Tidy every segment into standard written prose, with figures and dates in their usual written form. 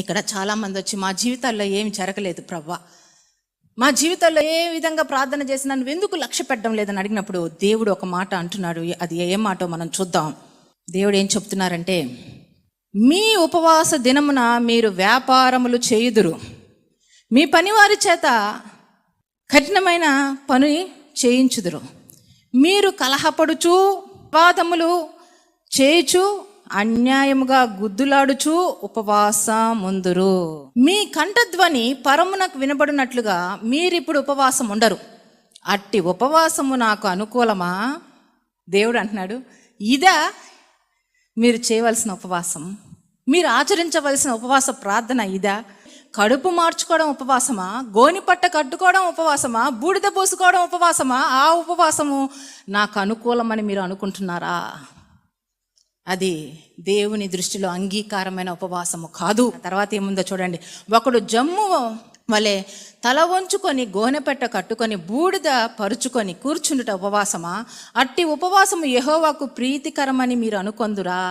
ఇక్కడ చాలామంది వచ్చి మా జీవితాల్లో ఏమి జరగలేదు ప్రవ్వా, మా జీవితాల్లో ఏ విధంగా ప్రార్థన చేసినా నువ్వు ఎందుకు లక్ష్య పెట్టడం లేదని అడిగినప్పుడు దేవుడు ఒక మాట అంటున్నాడు. అది ఏ మాటో మనం చూద్దాం. దేవుడు ఏం చెప్తున్నారంటే, మీ ఉపవాస దినమున మీరు వ్యాపారములు చేయుదురు, మీ పనివారి చేత కఠినమైన పని చేయించుదురు, మీరు కలహపడుచు వాదములు చేయుచు అన్యాయముగా గుద్దులాడుచు ఉపవాసముందురు. మీ కంఠధ్వని పరమునకు వినబడినట్లుగా మీరిప్పుడు ఉపవాసం ఉండరు. అట్టి ఉపవాసము నాకు అనుకూలమా? దేవుడు అంటున్నాడు, ఇదా మీరు చేయవలసిన ఉపవాసం, మీరు ఆచరించవలసిన ఉపవాస ప్రార్థన ఇదా? కడుపు మార్చుకోవడం ఉపవాసమా? గోనిపట్ట కట్టుకోవడం ఉపవాసమా? బూడిద పోసుకోవడం ఉపవాసమా? ఆ ఉపవాసము నాకు అనుకూలమని మీరు అనుకుంటున్నారా? అది దేవుని దృష్టిలో అంగీకారమైన ఉపవాసము కాదు. తర్వాత ఏముందో చూడండి. ఒకడు జమ్ము వలె తల వంచుకొని గోనెపెట్ట కట్టుకొని బూడిద పరుచుకొని కూర్చుండుట ఉపవాసమా? అట్టి ఉపవాసము యెహోవాకు ప్రీతికరమని మీరు అనుకొందురా?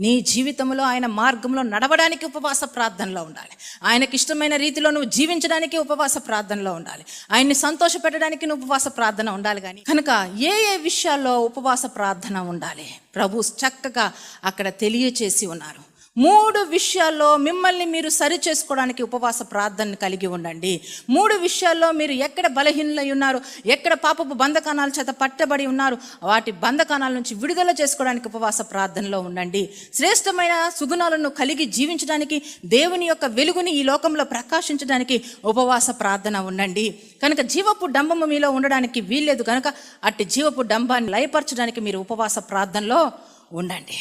నీ జీవితంలో ఆయన మార్గంలో నడవడానికి ఉపవాస ప్రార్థనలో ఉండాలి. ఆయనకి ఇష్టమైన రీతిలో నువ్వు జీవించడానికి ఉపవాస ప్రార్థనలో ఉండాలి. ఆయన్ని సంతోష పెట్టడానికి నువ్వు ఉపవాస ప్రార్థన ఉండాలి. కానీ కనుక ఏ ఏ విషయాల్లో ఉపవాస ప్రార్థన ఉండాలి ప్రభు చక్కగా అక్కడ తెలియచేసి ఉన్నారు. 3 విషయాల్లో మిమ్మల్ని మీరు సరి చేసుకోవడానికి ఉపవాస ప్రార్థనను కలిగి ఉండండి. 3 విషయాల్లో మీరు ఎక్కడ బలహీనలై ఉన్నారు, ఎక్కడ పాపపు బంధకానాల చేత పట్టబడి ఉన్నారు, వాటి బంధకానాల నుంచి విడుదల చేసుకోవడానికి ఉపవాస ప్రార్థనలో ఉండండి. శ్రేష్టమైన సుగుణాలను కలిగి జీవించడానికి, దేవుని యొక్క వెలుగుని ఈ లోకంలో ప్రకాశించడానికి ఉపవాస ప్రార్థన ఉండండి. కనుక జీవపు డంబము మీలో ఉండడానికి వీల్లేదు. కనుక అట్టి జీవపు డంబాన్ని లయపరచడానికి మీరు ఉపవాస ప్రార్థనలో ఉండండి.